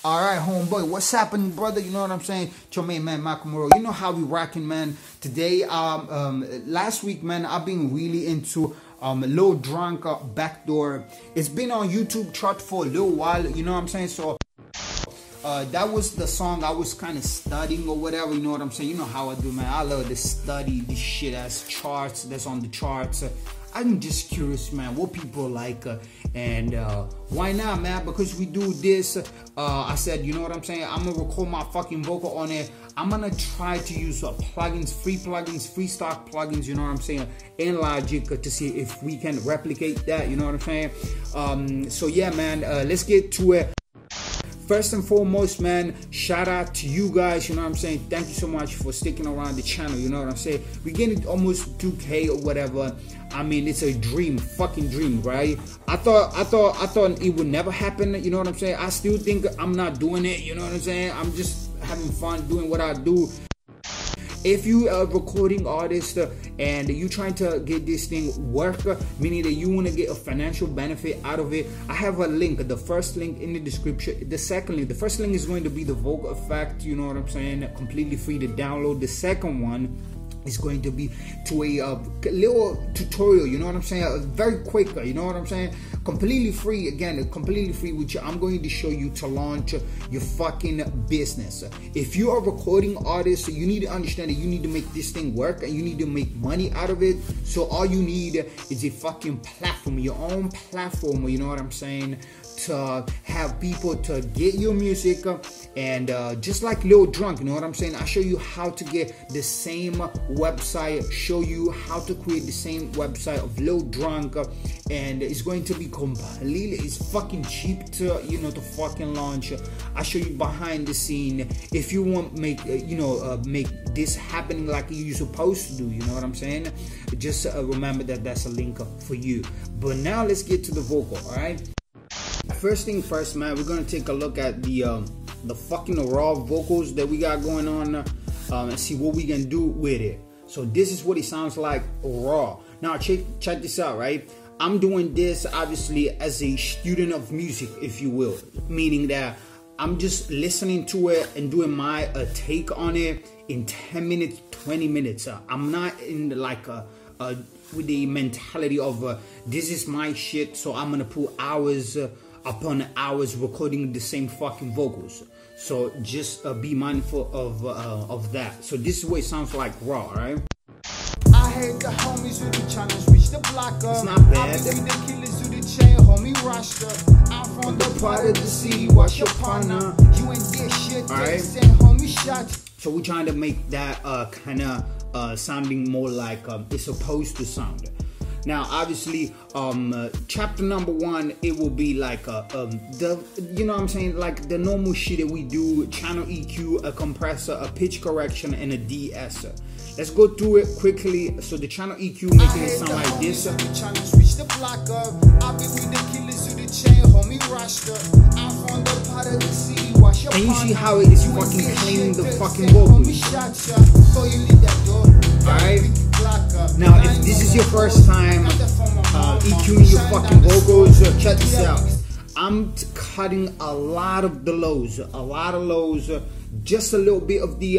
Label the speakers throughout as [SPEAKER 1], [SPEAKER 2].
[SPEAKER 1] All right, homeboy, what's happening, brother? You know what I'm saying? It's your main man, Makamuro. You know how we rocking, man. Today, last week, man, I've been really into Lil Drunk Backdoor. It's been on YouTube chart for a little while. You know what I'm saying? So that was the song I was kind of studying or whatever. You know what I'm saying? You know how I do, man. I love to study this shit as charts that's on the charts. I'm just curious, man, what people like, and why not, man? Because we do this, I said, you know what I'm saying? I'm gonna record my fucking vocal on it. I'm gonna try to use plugins, free stock plugins, you know what I'm saying, in Logic to see if we can replicate that, you know what I'm saying? So yeah, man, let's get to it. First and foremost, man, shout out to you guys, you know what I'm saying? Thank you so much for sticking around the channel, you know what I'm saying? We're getting almost 2K or whatever. I mean, it's a dream, fucking dream, right? I thought it would never happen, you know what I'm saying? I still think I'm not doing it, you know what I'm saying? I'm just having fun doing what I do. If you are a recording artist and you trying to get this thing work, meaning that you want to get a financial benefit out of it, I have a link. The first link in the description. The second link, the first link is going to be the vocal effect, you know what I'm saying, completely free to download. The second one is going to be to a little tutorial, you know what I'm saying, very quick, you know what I'm saying, completely free. Again, completely free, which I'm going to show you to launch your fucking business. If you're a recording artist, you need to understand that you need to make this thing work and you need to make money out of it. So all you need is a fucking platform, your own platform, you know what I'm saying, to have people to get your music. And just like Lil Drunk, you know what I'm saying, I show you how to get the same website, show you how to create the same website of Lil Drunk, and it's going to be completely, it's fucking cheap to, you know, to fucking launch. I show you behind the scene if you want make make this happening like you're supposed to do, you know what I'm saying. Just remember that that's a link for you. But now let's get to the vocal. All right, first thing first, man, we're gonna take a look at the fucking raw vocals that we got going on, and see what we can do with it. So this is what it sounds like raw. Now check this out, right? I'm doing this obviously as a student of music, if you will, meaning that I'm just listening to it and doing my take on it in 10 minutes, 20 minutes. I'm not in like with the mentality of this is my shit, so I'm gonna put hours upon hours recording the same fucking vocals. So just be mindful of that. So this is what it sounds like raw, right?
[SPEAKER 2] I hate the homies who the challenge reach the block up.
[SPEAKER 1] It's not bad.
[SPEAKER 2] I be the killers who the chain homie roster. I'm from the part of the sea, watch your partner. You ain't this shit,
[SPEAKER 1] right.
[SPEAKER 2] Send homie shots.
[SPEAKER 1] So we're trying to make that kind of sounding more like it's supposed to sound. Now, obviously, chapter number 1, it will be like you know what I'm saying, like the normal shit that we do: channel EQ, a compressor, a pitch correction, and a de-esser. Let's go through it quickly. So the channel EQ making it sound like this. And you see how it is fucking cleaning the fucking vocals. Alright? Now, if this is your first time EQing your fucking vocals, check this out. I'm cutting a lot of the lows, just a little bit of the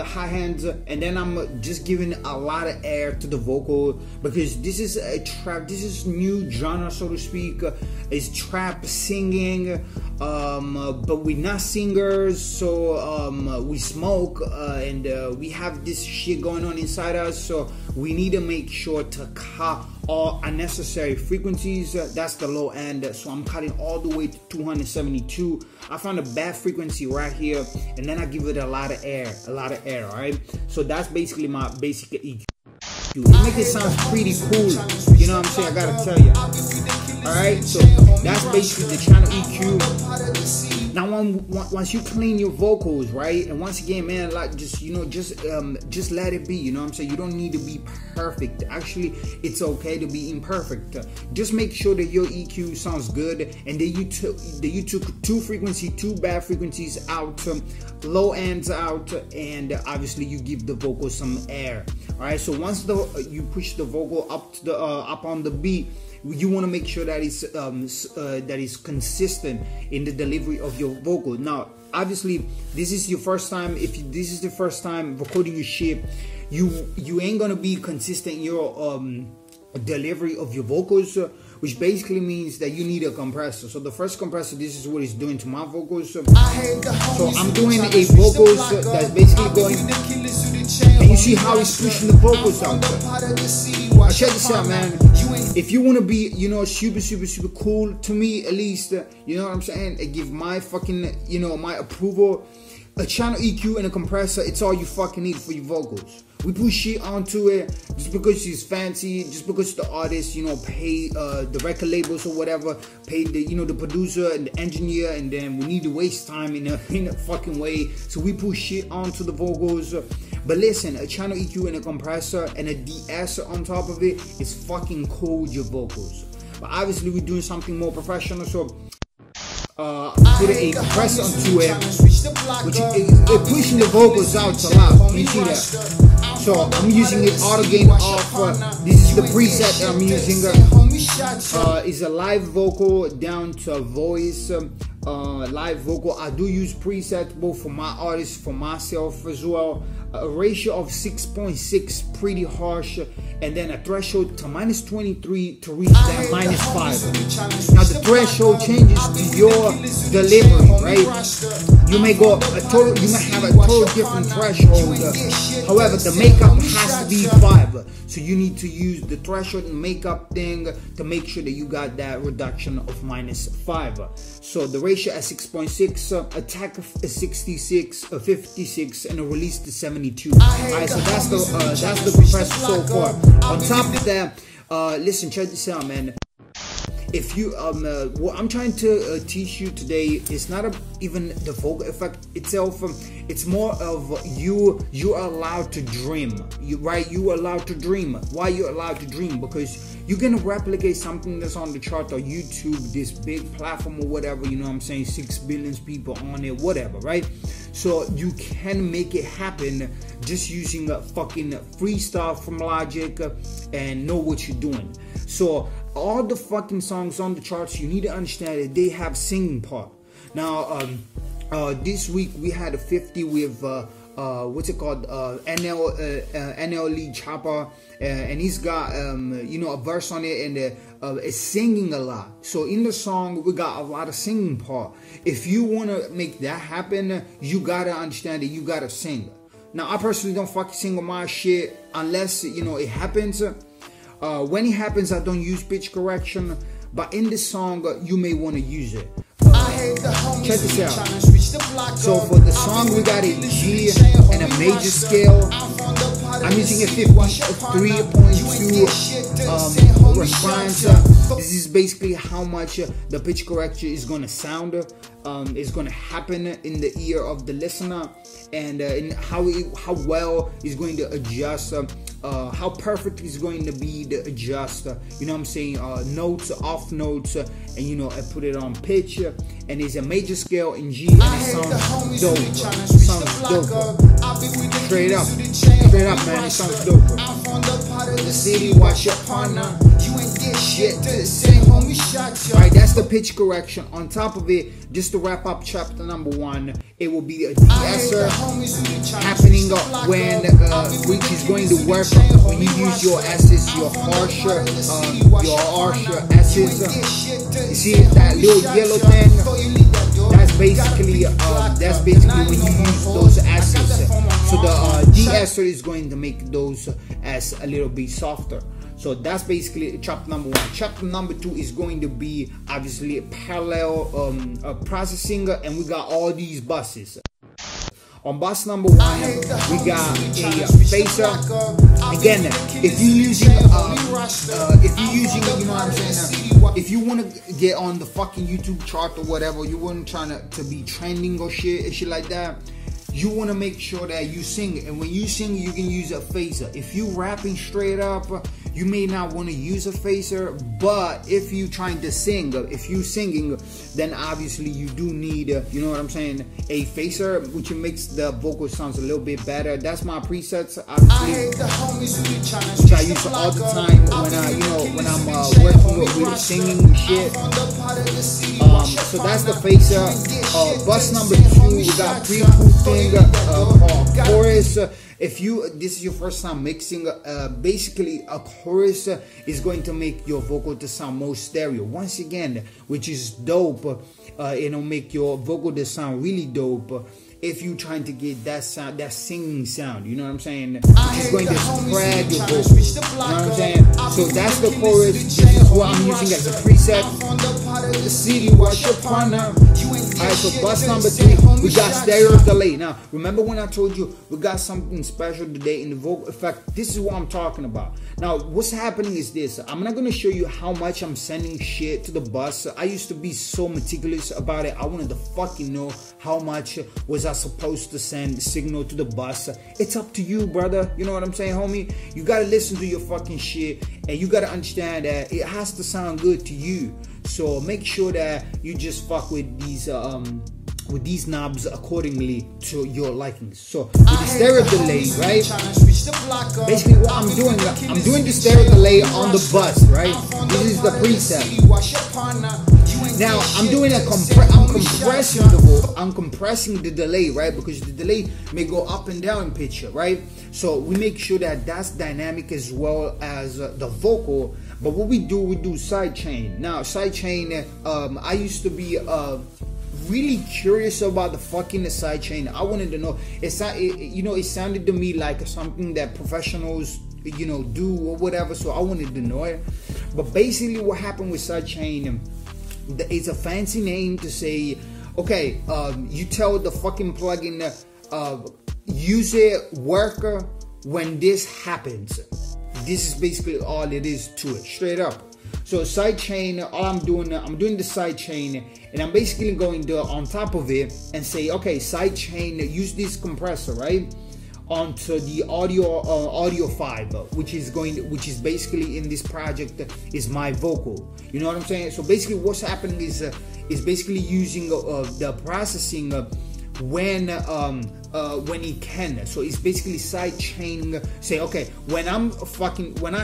[SPEAKER 1] high hands, and then I'm just giving a lot of air to the vocal, because this is a trap, this is new genre, so to speak. It's trap singing, but we're not singers, so we smoke, and we have this shit going on inside us, so we need to make sure to cut all unnecessary frequencies. That's the low end, so I'm cutting all the way to 272. I found a bad frequency right here, and then I give it a lot of air, all right? So that's basically my basic EQ. It makes it sound pretty cool, you know what I'm saying, I gotta tell you. Alright, so that's basically the channel EQ. Now, once you clean your vocals, right, and once again, man, like just let it be. You know what I'm saying? You don't need to be perfect. Actually, it's okay to be imperfect. Just make sure that your EQ sounds good, and that you took two bad frequencies out, low ends out, and obviously you give the vocals some air. All right, so once you push the vocal up to the up on the beat, you want to make sure that it's consistent in the delivery of your vocal. Now, obviously, this is your first time. If this is the first time recording your shit, you ain't gonna be consistent in your delivery of your vocals, which basically means that you need a compressor. So the first compressor, this is what it's doing to my vocals. So I'm doing a vocals that's basically going, and you see how it's pushing the vocals out. Check this out, man. If you want to be, you know, super cool, to me at least, you know what I'm saying, and give my fucking, you know, my approval, a channel EQ and a compressor, it's all you fucking need for your vocals. We put shit onto it just because she's fancy, just because the artist, you know, pay the record labels or whatever, pay the, you know, the producer and the engineer, and then we need to waste time in a fucking way. So we put shit onto the vocals. But listen, a channel EQ and a compressor and a de-esser on top of it is fucking cool your vocals. But obviously we're doing something more professional, so put a compressor onto it, which is pushing the vocals out a lot. Can you see that? So I'm using it auto gain off. This is the preset that I'm using. Is a live vocal down to voice. Live vocal. I do use presets both for my artists, for myself as well. A ratio of 6.6, pretty harsh, and then a threshold to -23 to reach that -5. Now the threshold changes to your delivery, right? You may go you may have a total different threshold. However, the makeup has to be 5, so you need to use the threshold and makeup thing to make sure that you got that reduction of -5. So the ratio at 6.6, attack of 66, 56, and a release to 72. Alright, so that's the compressor so far. On top of that, listen, check this out, man. If you what I'm trying to teach you today is not even the vocal effect itself. It's more of you're allowed to dream. You are allowed to dream. Why you're allowed to dream? Because you're gonna replicate something that's on the chart or YouTube, this big platform or whatever. You know what I'm saying? 6 billion people on it, whatever, right? So you can make it happen just using a fucking freestyle from Logic and know what you're doing. So all the fucking songs on the charts, you need to understand that they have singing part. Now, this week we had a 50 with what's it called? NL Lee Chopper, and he's got you know, a verse on it, and it's singing a lot. So in the song we got a lot of singing part. If you want to make that happen, you gotta understand that you gotta sing. Now I personally don't fucking sing on my shit unless, you know, it happens. When it happens, I don't use pitch correction, but in this song you may want to use it. Check this out. So for the song we got a G and a major scale. I'm using a 53.2 response. This is basically how much the pitch correction is gonna sound. Is gonna happen in the ear of the listener, and in how well is going to adjust. How perfect is going to be the adjust, you know what I'm saying, notes, off notes, and you know, I put it on pitch, and it's a major scale in G, and it sounds dope. It sounds dope. Straight up, man, it sounds dope. The city, watch your partner. You ain't get shit to the same homie shot. Alright, that's the pitch correction. On top of it, just to wrap up chapter number 1, it will be a de-esser happening when which is going to work when you use your S's, your harsher S's. You see that little yellow thing? That's basically when you use those S's. So the de-esser is going to make those as a little bit softer. So that's basically chapter number 1. Chapter number 2 is going to be obviously parallel processing, and we got all these buses. On bus number 1, we got a phaser. Again, if you're using, you know what I'm saying, if you want to get on the fucking YouTube chart or whatever, you weren't trying to be trending or shit like that. You want to make sure that you sing, and when you sing, you can use a phaser. If you rapping straight up, you may not want to use a phaser, but if you trying to sing, if you singing, then obviously you do need, you know what I'm saying, a phaser, which makes the vocal sounds a little bit better. That's my presets, obviously, which I use all the time when I, you know, when I'm working with singing shit. So that's the phaser. Bus number 2, we got pre-pooping called chorus. If this is your first time mixing, basically a chorus is going to make your vocal to sound more stereo. Once again, which is dope. It'll make your vocal to sound really dope. If you're trying to get that sound, that singing sound, you know what I'm saying? It's going to spread your vocal. You know what I'm saying? So that's the chorus. This is what I'm using as a preset. The CD, what's your partner? Alright, so bus number 3, we got stereo delay. Now, remember when I told you we got something special today in the vocal effect? This is what I'm talking about. Now, what's happening is this. I'm not going to show you how much I'm sending shit to the bus. I used to be so meticulous about it. I wanted to fucking know how much was I supposed to send signal to the bus. It's up to you, brother. You know what I'm saying, homie? You got to listen to your fucking shit, and you got to understand that it has to sound good to you. So make sure that you just fuck with these knobs accordingly to your likings. So with the stereo delay, right? Basically what I'm doing the stereo delay on the bus, right? This is the preset. Now I'm doing I'm compressing the delay, right? Because the delay may go up and down in pitch, right? So we make sure that that's dynamic as well as the vocal. But what we do sidechain. Now sidechain, I used to be really curious about the fucking sidechain. I wanted to know. It sounded to me like something that professionals, you know, do or whatever. So I wanted to know it. But basically, what happened with sidechain? It's a fancy name to say, okay, you tell the fucking plugin, use it, worker, when this happens. This is basically all it is to it, straight up. So sidechain, all I'm doing the sidechain, and I'm basically going to on top of it and say, okay, sidechain, use this compressor, right, onto the audio 5, which is basically in this project is my vocal. You know what I'm saying? So basically, what's happening is basically using the processing when it can. So it's basically side chaining. Say, okay, when I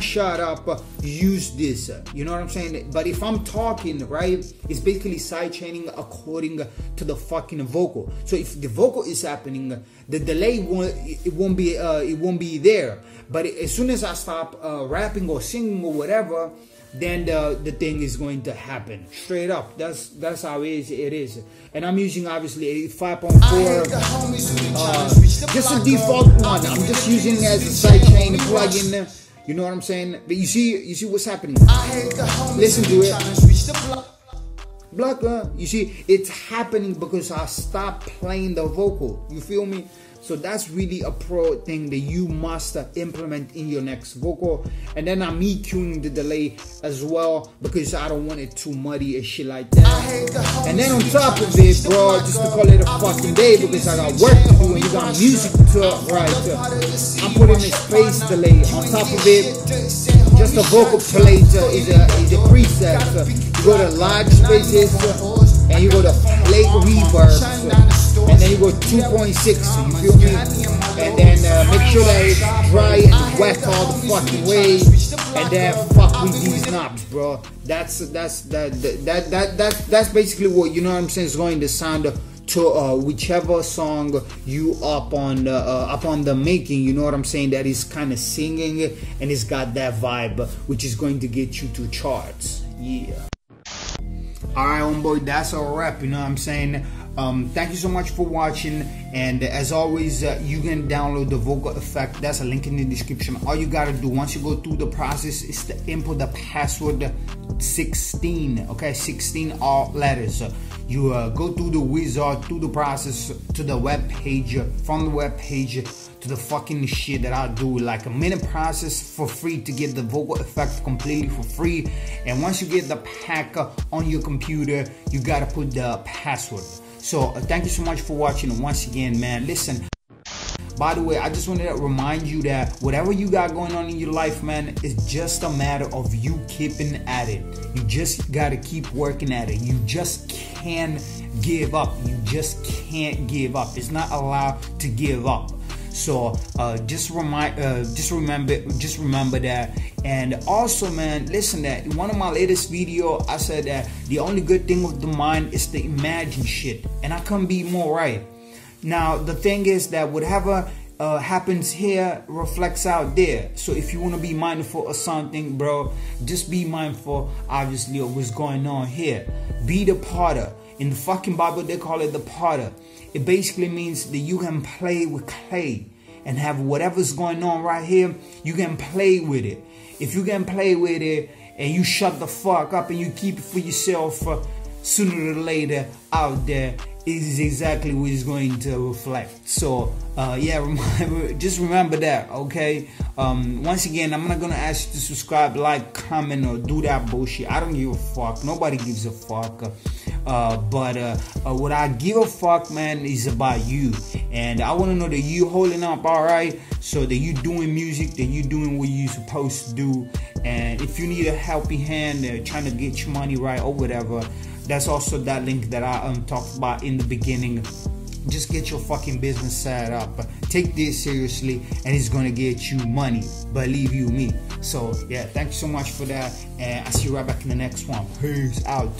[SPEAKER 1] shut up, use this. You know what I'm saying? But if I'm talking, right, it's basically side chaining according to the fucking vocal. So if the vocal is happening, the delay won't be there. But as soon as I stop rapping or singing or whatever, then the thing is going to happen straight up. That's how it is. And I'm using obviously a 5.4, just a default one. I'm just using it as a sidechain plugin. You know what I'm saying? But you see what's happening. Listen to it. Blocker. You see, it's happening because I stopped playing the vocal. You feel me? So that's really a pro thing that you must implement in your next vocal. And then I'm EQing the delay as well because I don't want it too muddy and shit like that. And then on top of it, bro, just to call it a fucking day because I got work to do and you got music to write, I'm putting a space delay on top of it. Just a vocal plate is a preset. You go to large spaces and you go to plate reverb. And then you go 2.6, you feel me? And then make sure that it's dry and wet all the fucking way. And then fuck with these knobs, bro. That's basically what, you know what I'm saying, is going to sound to whichever song you up on the making. You know what I'm saying? That is kind of singing and it's got that vibe, which is going to get you to charts. Yeah. Alright, homeboy, that's a wrap. You know what I'm saying? Thank you so much for watching, and as always, you can download the vocal effect. That's a link in the description. All you gotta do once you go through the process is to input the password 16, okay, 16 all letters. You go through the wizard, through the process to the web page, from the web page to the fucking shit that I do, like a minute process for free to get the vocal effect completely for free. And once you get the pack on your computer, you gotta put the password. So thank you so much for watching. Once again, man, listen, By the way, I just wanted to remind you that whatever you got going on in your life, man, it's just a matter of you keeping at it. You just got to keep working at it. You just can't give up. You just can't give up. It's not allowed to give up. So just remember that. And also, man, listen, that in one of my latest video I said that the only good thing with the mind is to imagine shit, and I couldn't be more right. Now the thing is that whatever happens here reflects out there. So if you want to be mindful of something, bro, just be mindful obviously of what's going on here. Be the potter. In the fucking Bible they call it the potter. It basically means that you can play with clay and have whatever's going on right here, you can play with it. If you can play with it and you shut the fuck up and you keep it for yourself, sooner or later out there is exactly what is going to reflect. So yeah, just remember that, okay? Once again, I'm not gonna ask you to subscribe, like, comment, or do that bullshit. I don't give a fuck. Nobody gives a fuck. But what I give a fuck, man, is about you. And I want to know that you holding up all right, so that you doing music, that you doing what you supposed to do. And if you need a helping hand trying to get your money right or whatever, that's also that link that I talked about in the beginning. Just get your fucking business set up. Take this seriously, and it's gonna get you money. Believe you me. So yeah, thank you so much for that, and I'll see you right back in the next one. Peace out.